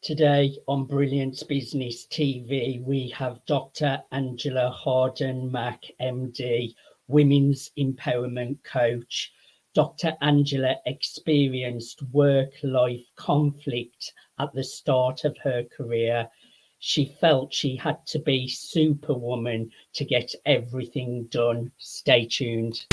Today on Brilliance Business TV, we have Dr. Angela Harden-Mack, MD, Women's Empowerment Coach. Dr. Angela experienced work-life conflict at the start of her career. She felt she had to be Superwoman to get everything done. Stay tuned.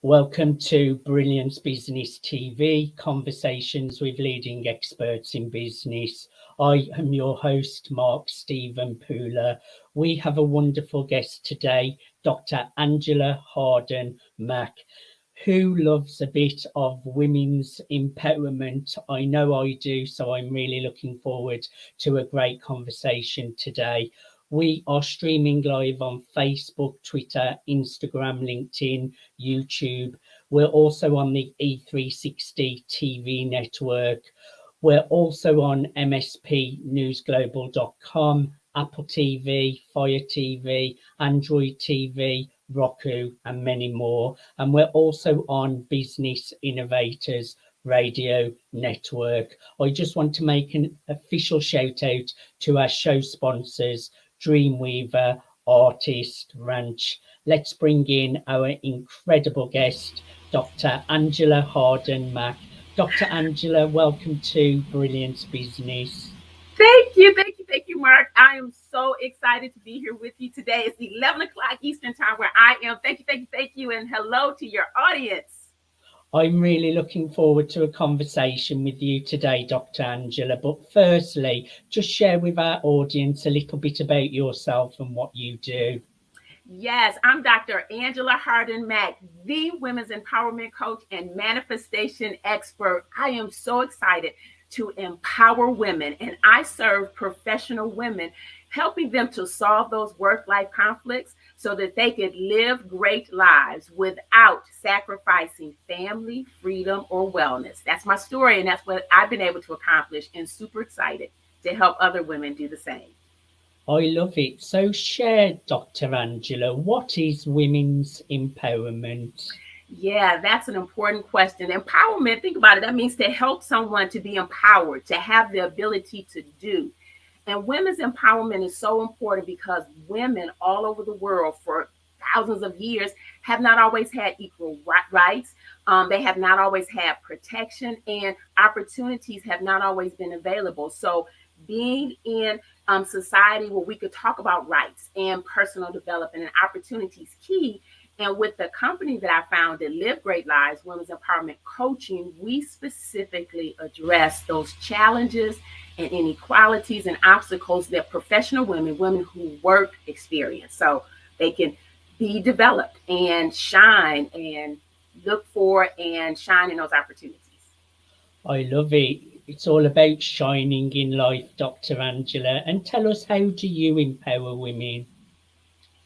Welcome to Brilliance Business TV, conversations with leading experts in business. I am your host, Mark Stephen Pooler. We have a wonderful guest today, Dr. Angela Harden-Mack, who loves a bit of women's empowerment. I know I do, so I'm really looking forward to a great conversation today. We are streaming live on Facebook, Twitter, Instagram, LinkedIn, YouTube. We're also on the E360 TV network. We're also on MSP News Global.com, Apple TV, Fire TV, Android TV, Roku, and many more. And we're also on Business Innovators Radio Network. I just want to make an official shout out to our show sponsors, Dreamweaver, Artist, Ranch. Let's bring in our incredible guest, Dr. Angela Harden-Mack. Dr. Angela, welcome to Brilliance Business. Thank you, Mark. I am so excited to be here with you today. It's 11 o'clock Eastern time where I am. Thank you, and hello to your audience. I'm really looking forward to a conversation with you today, Dr. Angela. But firstly, just share with our audience a little bit about yourself and what you do. Yes, I'm Dr. Angela Harden-Mack, the women's empowerment coach and manifestation expert. I am so excited to empower women, and I serve professional women, helping them to solve those work-life conflicts so that they could live great lives without sacrificing family, freedom, or wellness. That's my story, and that's what I've been able to accomplish, and super excited to help other women do the same. I love it. So share, Dr. Angela, what is women's empowerment? Yeah, that's an important question. Empowerment, think about it, that means to help someone to be empowered, to have the ability to do. And women's empowerment is so important because women all over the world for thousands of years have not always had equal rights. They have not always had protection, and opportunities have not always been available. So being in society where we could talk about rights and personal development and opportunities key. And with the company that I founded, Live Great Lives, Women's Empowerment Coaching, we specifically address those challenges and inequalities and obstacles that professional women who work experience, so they can be developed and shine and look for and shine in those opportunities. I love it. It's all about shining in life, Dr. Angela. And tell us, how do you empower women?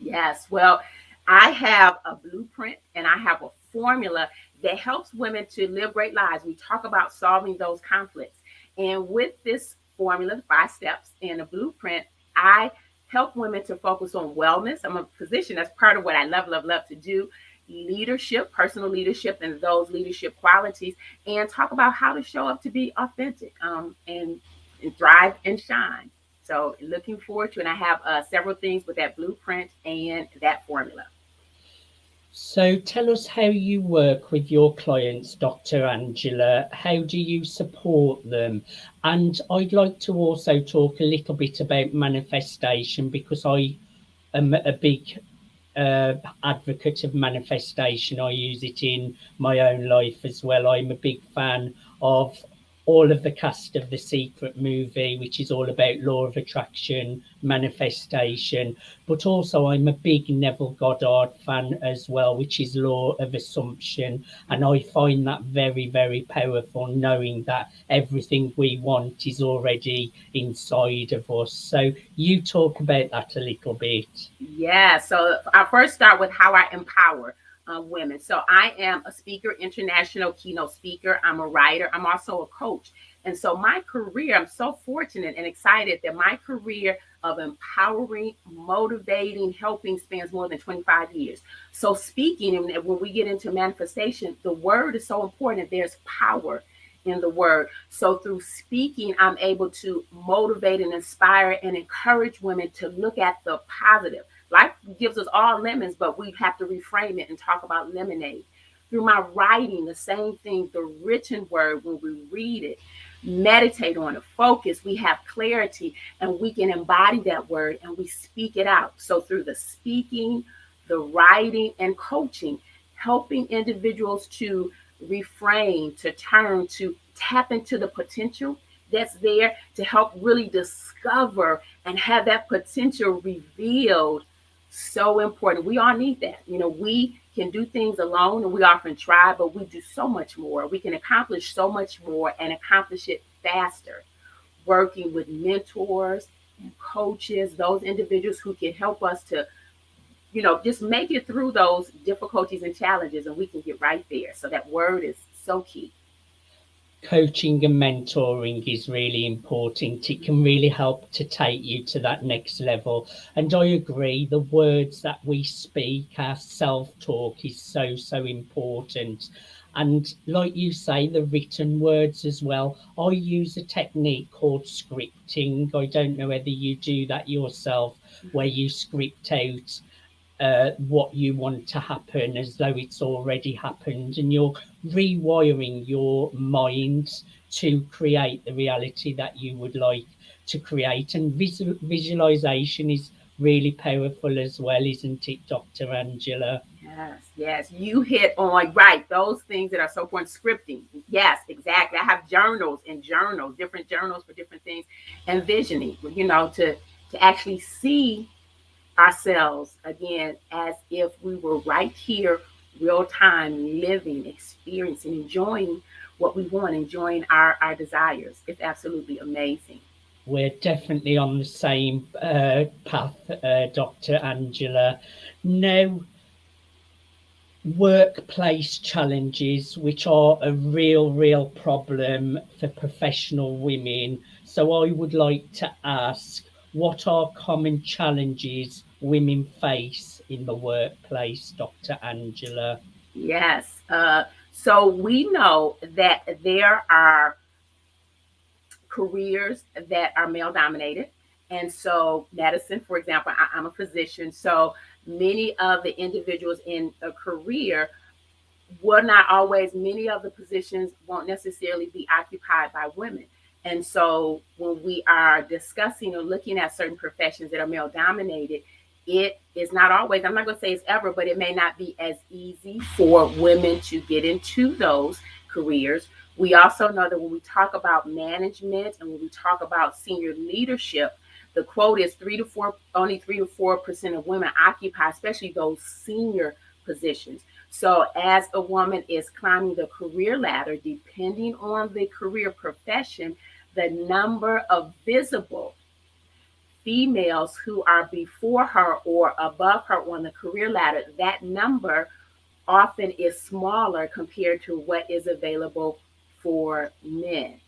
Yes, well, I have a blueprint and I have a formula that helps women to live great lives. We talk about solving those conflicts. And with this formula, the 5 steps and a blueprint, I help women to focus on wellness. I'm a physician. That's part of what I love to do. Leadership, personal leadership, and those leadership qualities, and talk about how to show up to be authentic and thrive and shine. So looking forward to it. And I have several things with that blueprint and that formula. So tell us how you work with your clients, Dr. Angela. How do you support them? And I'd like to also talk a little bit about manifestation, because I am a big advocate of manifestation. I use it in my own life as well. I'm a big fan of all of the cast of The Secret movie, which is all about law of attraction, manifestation. But also, I'm a big Neville Goddard fan as well, which is law of assumption. And I find that very, very powerful, knowing that everything we want is already inside of us. So you talk about that a little bit. Yeah. So I first start with how I empower women. So I am a speaker, international keynote speaker. I'm a writer. I'm also a coach. And so my career, I'm so fortunate and excited that my career of empowering, motivating, helping spans more than 25 years. So speaking, and when we get into manifestation, the word is so important. There's power in the word. So through speaking, I'm able to motivate and inspire and encourage women to look at the positive. Life gives us all lemons, but we have to reframe it and talk about lemonade. Through my writing, the same thing, the written word, when we read it, meditate on it, focus, we have clarity, and we can embody that word and we speak it out. So through the speaking, the writing, and coaching, helping individuals to refrain, to turn, to tap into the potential that's there, to help really discover and have that potential revealed. So important. We all need that. We can do things alone and we often try, but we do so much more. We can accomplish so much more and accomplish it faster. Working with mentors and coaches, those individuals who can help us to, just make it through those difficulties and challenges, and we can get right there. So that word is so key. Coaching and mentoring is really important. It can really help to take you to that next level. And I agree, the words that we speak, our self-talk is so, so important. And like you say, the written words as well. I use a technique called scripting. I don't know whether you do that yourself, where you script out what you want to happen as though it's already happened, and you're rewiring your mind to create the reality that you would like to create. And visualization is really powerful as well, isn't it, Dr. Angela? Yes, you hit on right those things that are so important. Scripting, yes, exactly. I have journals, different journals for different things, and visioning, to actually see ourselves again as if we were right here, real time, living, experiencing, enjoying what we want, enjoying our desires. It's absolutely amazing. We're definitely on the same path, Dr. Angela. Now, workplace challenges, which are a real problem for professional women. So I would like to ask, what are common challenges women face in the workplace, Dr. Angela? Yes. So we know that there are careers that are male dominated. And so medicine, for example, I'm a physician. So many of the individuals in a career will not always, many of the positions won't necessarily be occupied by women. And so when we are discussing or looking at certain professions that are male dominated, it is not always, I'm not going to say it's ever, but it may not be as easy for women to get into those careers. We also know that when we talk about management and when we talk about senior leadership, the quote is only 3 to 4% of women occupy, especially those senior positions. So as a woman is climbing the career ladder, depending on the career profession, the number of visible females who are before her or above her on the career ladder, that number often is smaller compared to what is available for men.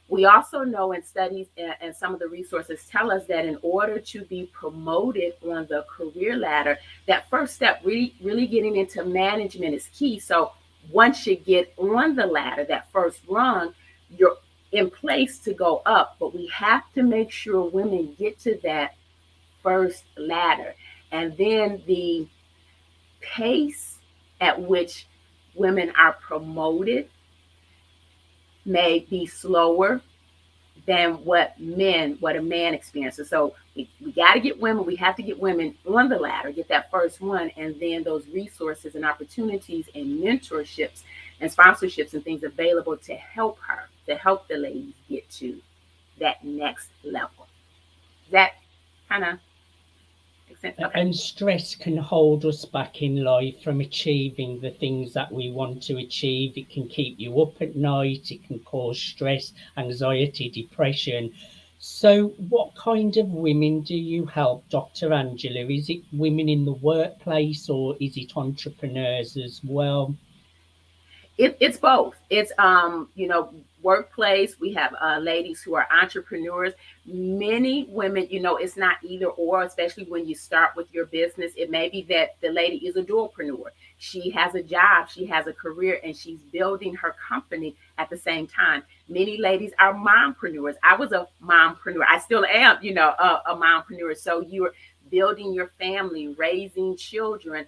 We also know in studies and some of the resources tell us that in order to be promoted on the career ladder, that first step, really getting into management is key. So once you get on the ladder, that first rung, you're in place to go up. But we have to make sure women get to that first ladder. And then the pace at which women are promoted may be slower than what a man experiences. So we got to get women, we have to get women on the ladder, get that first one, and then those resources and opportunities and mentorships and sponsorships and things available to help her to help the ladies get to that next level. Does that kind of make sense? Okay. And stress can hold us back in life from achieving the things that we want to achieve. It can keep you up at night. It can cause stress, anxiety, depression. So, what kind of women do you help, Dr. Angela? Is it women in the workplace or is it entrepreneurs as well? It's both. It's workplace. We have ladies who are entrepreneurs. Many women, it's not either or, especially when you start with your business. It may be that the lady is a dualpreneur. She has a job, she has a career, and she's building her company at the same time. Many ladies are mompreneurs. I was a mompreneur. I still am, a mompreneur. So you're building your family, raising children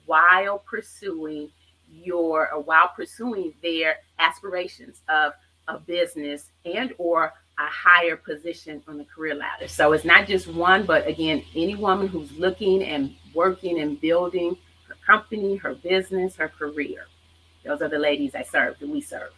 while pursuing their aspirations of a business and or a higher position on the career ladder. So it's not just one, but again, any woman who's looking and working and building her company, her business, her career. Those are the ladies that we serve.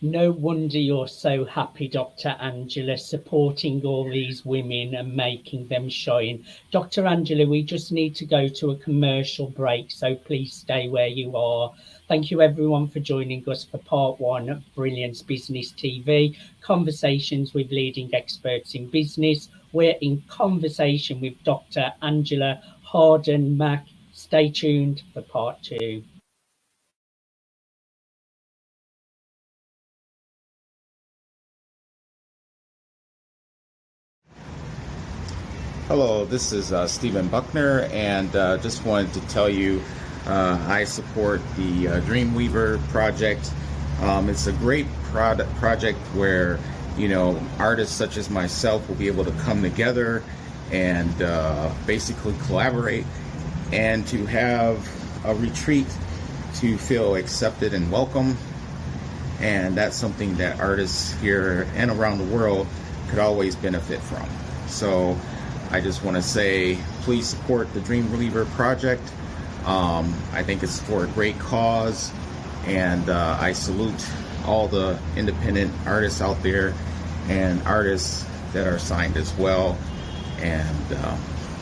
No wonder you're so happy, Dr. Angela, supporting all these women and making them shine. Dr. Angela, we just need to go to a commercial break, so please stay where you are. Thank you, everyone, for joining us for part one of Brilliance Business TV, conversations with leading experts in business. We're in conversation with Dr. Angela Harden-Mack. Stay tuned for part two. Hello, this is Stephen Buckner, and just wanted to tell you I support the Dreamweaver project. It's a great project where artists such as myself will be able to come together and basically collaborate and to have a retreat to feel accepted and welcome. And that's something that artists here and around the world could always benefit from. So I just want to say, please support the Dreamweaver project. I think it's for a great cause, and I salute all the independent artists out there and artists that are signed as well, and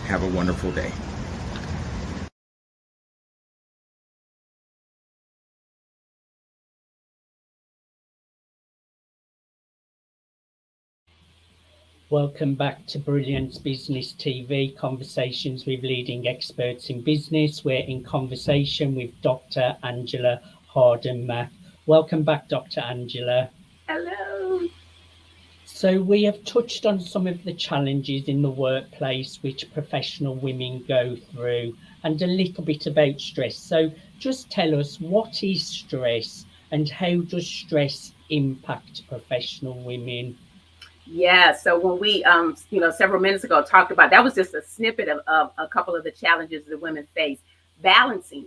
have a wonderful day. Welcome back to Brilliance Business TV, conversations with leading experts in business. We're in conversation with Dr. Angela Harden-Mack. Welcome back, Dr. Angela. Hello. So we have touched on some of the challenges in the workplace which professional women go through and a little bit about stress. So just tell us, what is stress and how does stress impact professional women? Yeah, so when we, several minutes ago talked about, that was just a snippet of a couple of the challenges that women face. Balancing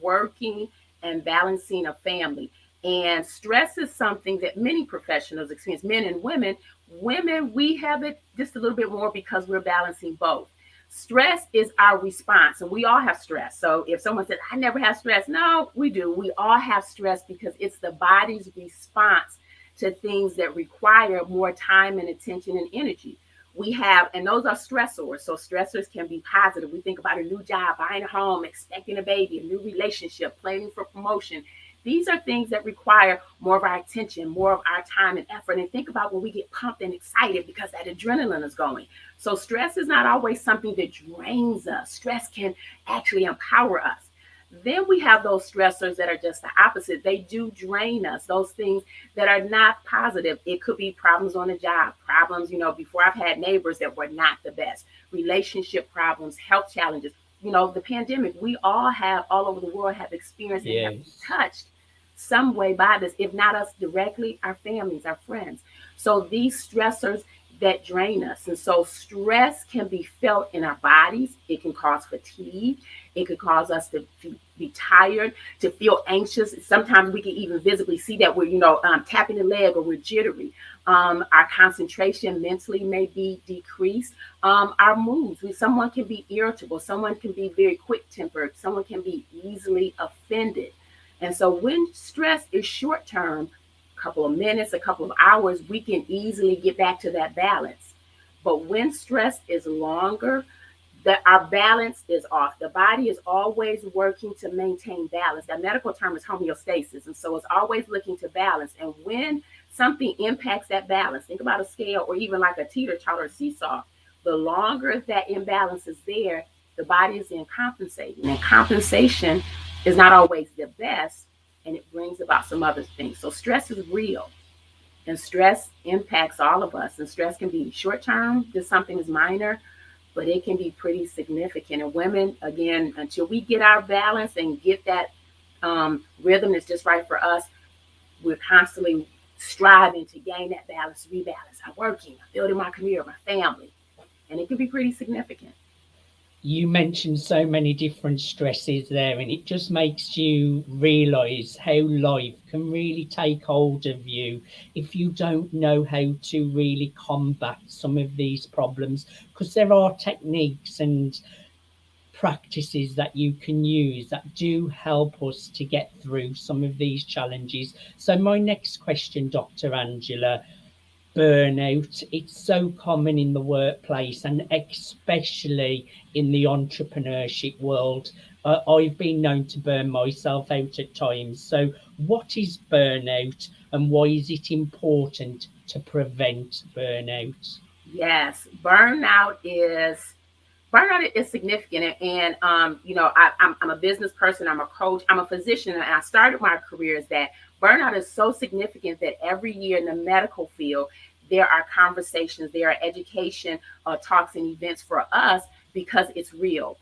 working and balancing a family. And stress is something that many professionals experience, men and women. Women, we have it just a little bit more because we're balancing both. Stress is our response, and we all have stress. So if someone says, I never have stress, no, we do. We all have stress because it's the body's response to things that require more time and attention and energy. We have, and those are stressors. So stressors can be positive. We think about a new job, buying a home, expecting a baby, a new relationship, planning for promotion. These are things that require more of our attention, more of our time and effort. And think about when we get pumped and excited because that adrenaline is going. So stress is not always something that drains us. Stress can actually empower us. Then we have those stressors that are just the opposite. They do drain us, those things that are not positive. It could be problems on the job, problems, before I've had neighbors that were not the best, relationship problems, health challenges. The pandemic, we all over the world have experienced and have been touched some way by this, if not us directly, our families, our friends. So these stressors that drain us. And so stress can be felt in our bodies. It can cause fatigue. It could cause us to be tired, to feel anxious. Sometimes we can even visibly see that we're, tapping the leg or we're jittery. Our concentration mentally may be decreased. Our moods, someone can be irritable. Someone can be very quick-tempered. Someone can be easily offended. And so when stress is short-term, couple of minutes, a couple of hours, we can easily get back to that balance. But when stress is longer, that our balance is off. The body is always working to maintain balance. That medical term is homeostasis. And so it's always looking to balance. And when something impacts that balance, think about a scale or even like a teeter-totter or seesaw, the longer that imbalance is there, the body is then compensating. And compensation is not always the best, and it brings about some other things. So stress is real. And stress impacts all of us. And stress can be short-term, just something is minor, but it can be pretty significant. And women, again, until we get our balance and get that rhythm that's just right for us, we're constantly striving to gain that balance, rebalance. I'm working, I'm building my career, my family, and it can be pretty significant. You mentioned so many different stresses there, and it just makes you realize how life can really take hold of you if you don't know how to really combat some of these problems, because there are techniques and practices that you can use that do help us to get through some of these challenges. So my next question, Dr. Angela, burnout, it's so common in the workplace and especially in the entrepreneurship world. I've been known to burn myself out at times. So what is burnout and why is it important to prevent burnout? Yes, burnout is significant. And I'm a business person, I'm a coach, I'm a physician, and I started my career as that. Burnout is so significant that every year in the medical field, there are conversations, there are education talks and events for us because it's real.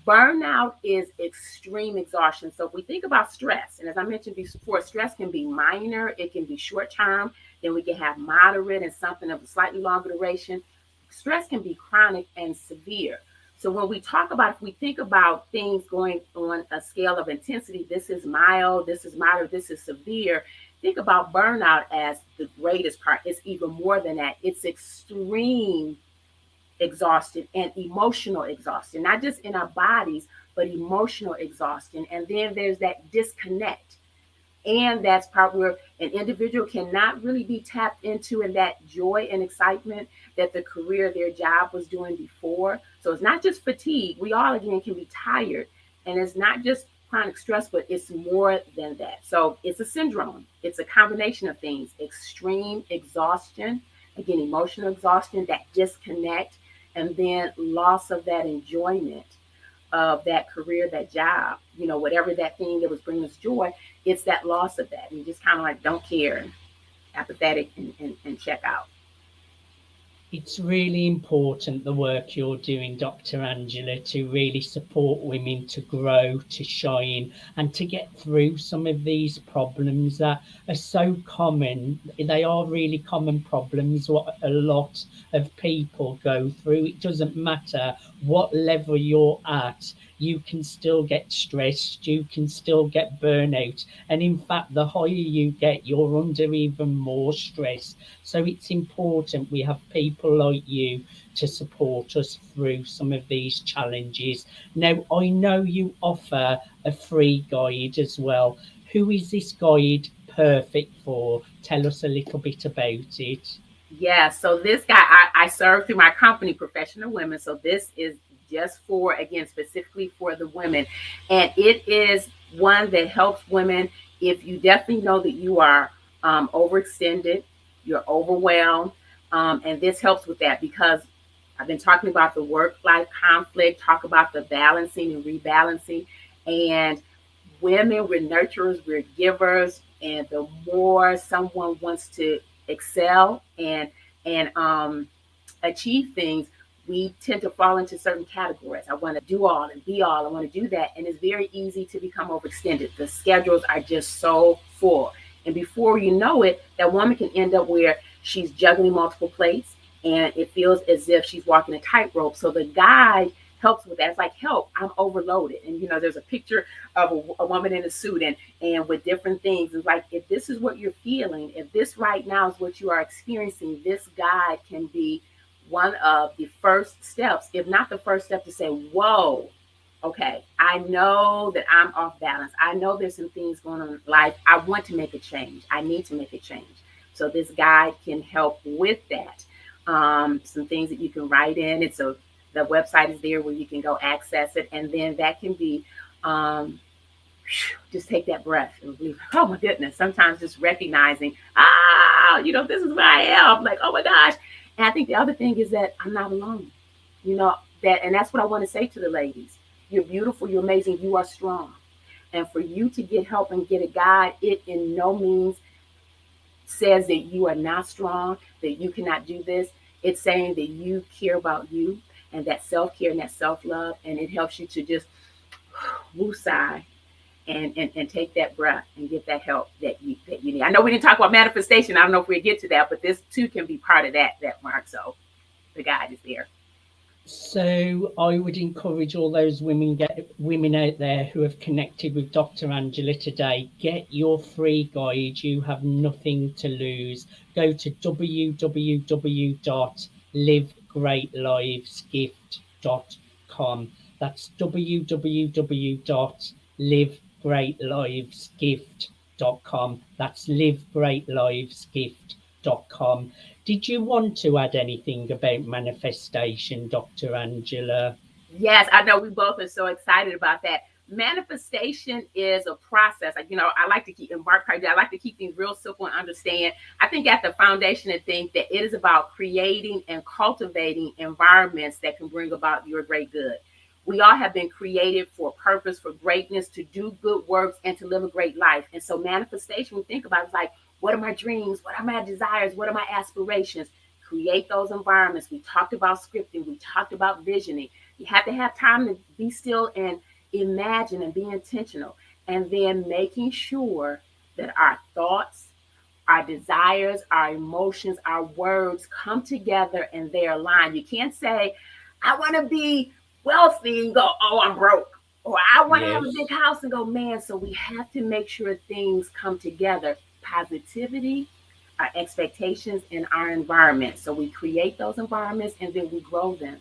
Burnout is extreme exhaustion. So if we think about stress, and as I mentioned before, stress can be minor, it can be short term, then we can have moderate and something of a slightly longer duration. Stress can be chronic and severe. So when we talk about, if we think about things going on a scale of intensity, this is mild, this is moderate, this is severe. Think about burnout as the greatest part. It's even more than that. It's extreme exhaustion and emotional exhaustion, not just in our bodies, but emotional exhaustion. And then there's that disconnect. And that's part where an individual cannot really be tapped into in that joy and excitement that the career, their job was doing before. So it's not just fatigue. We all, again, can be tired. And it's not just chronic stress, but it's more than that. So it's a syndrome. It's a combination of things: extreme exhaustion, again, emotional exhaustion, that disconnect, and then loss of that enjoyment of that career, that job, whatever that thing that was bringing us joy, it's that loss of that. And you just kind of like don't care, apathetic, and check out. It's really important, the work you're doing, Dr. Angela, to really support women to grow, to shine, and to get through some of these problems that are so common. They are really common problems, what a lot of people go through. It doesn't matter what level you're at, you can still get stressed, you can still get burnout. And in fact, the higher you get, you're under even more stress. So it's important we have people like you to support us through some of these challenges. Now, I know you offer a free guide as well. Who is this guide perfect for? Tell us a little bit about it. Yeah, so this guy, I serve through my company, Professional Women. So this is just for, again, specifically for the women. And it is one that helps women if you definitely know that you are overextended, you're overwhelmed. And this helps with that because I've been talking about the work-life conflict, talk about the balancing and rebalancing. And women, we're nurturers, we're givers. And the more someone wants to excel and achieve things, we tend to fall into certain categories. I want to do all and be all. I want to do that. And it's very easy to become overextended. The schedules are just so full. And before you know it, that woman can end up where she's juggling multiple plates and it feels as if she's walking a tightrope. So the guide helps with that. It's like, help, I'm overloaded. And, there's a picture of a woman in a suit and with different things. It's like, if this is what you're feeling, if this right now is what you are experiencing, this guide can be one of the first steps, if not the first step, to say, whoa, okay, I know that I'm off balance. I know there's some things going on in life. I want to make a change. I need to make a change. So this guide can help with that. Some things that you can write in. The website is there where you can go access it. And then that can be, just take that breath and believe, oh my goodness, sometimes just recognizing, this is where I am. Like, oh my gosh. And I think the other thing is that I'm not alone. And that's what I want to say to the ladies. You're beautiful, you're amazing, you are strong. And for you to get help and get a guide, it in no means says that you are not strong, that you cannot do this. It's saying that you care about you and that self-care and that self-love, and it helps you to just woosah and take that breath and get that help that you need. I know we didn't talk about manifestation. I don't know if we'll get to that, but this too can be part of that Mark. So the guide is there. So I would encourage all those women out there who have connected with Dr. Angela today, get your free guide. You have nothing to lose. Go to www.livegreatlivesgift.com. That's www.livegreatlivesgift.com. That's livegreatlivesgift.com. Did you want to add anything about manifestation, Dr. Angela? Yes, I know we both are so excited about that. Manifestation is a process. I like to keep, and Mark, I like to keep things real simple and understand. I think at the foundation of things that it is about creating and cultivating environments that can bring about your great good. We all have been created for a purpose, for greatness, to do good works and to live a great life. And so manifestation, we think about, it's like, what are my dreams? What are my desires? What are my aspirations? Create those environments. We talked about scripting. We talked about visioning. You have to have time to be still and imagine and be intentional. And then making sure that our thoughts, our desires, our emotions, our words come together and they're aligned. You can't say, I want to be wealthy and go, oh, I'm broke. Or I want to have a big house and go, man. So we have to make sure things come together. Positivity, our expectations, and our environment. So we create those environments and then we grow them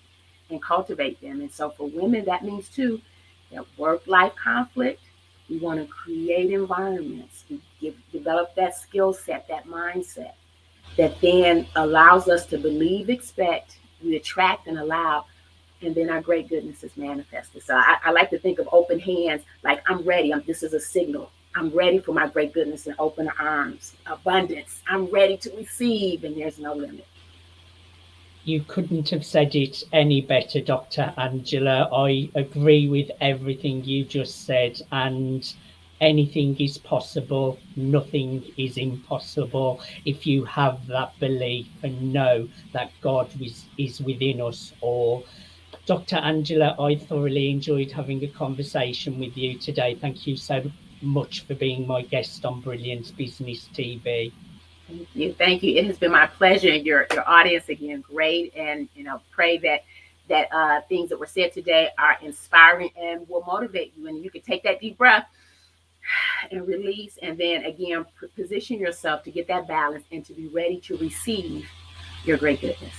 and cultivate them. And so for women, that means too, that work-life conflict, we want to create environments, develop that skill set, that mindset that then allows us to believe, expect, we attract and allow, and then our great goodness is manifested. So I like to think of open hands, like I'm ready. This is a signal. I'm ready for my great goodness and open arms, abundance. I'm ready to receive, and there's no limit. You couldn't have said it any better, Dr. Angela. I agree with everything you just said, and anything is possible. Nothing is impossible if you have that belief and know that God is within us all. Dr. Angela, I thoroughly enjoyed having a conversation with you today. Thank you so much for being my guest on Brilliance Business TV. Thank you. It has been my pleasure, and your audience again, great. And pray that things that were said today are inspiring and will motivate you. And you can take that deep breath and release, and then again position yourself to get that balance and to be ready to receive your great goodness.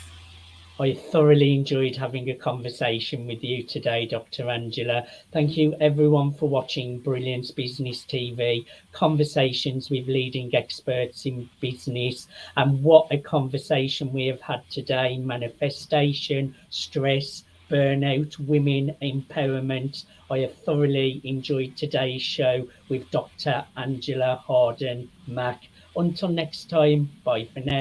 I thoroughly enjoyed having a conversation with you today, Dr. Angela. Thank you everyone for watching Brilliance Business TV, conversations with leading experts in business. And what a conversation we have had today: manifestation, stress, burnout, women empowerment. I have thoroughly enjoyed today's show with Dr. Angela Harden-Mack. Until next time, bye for now.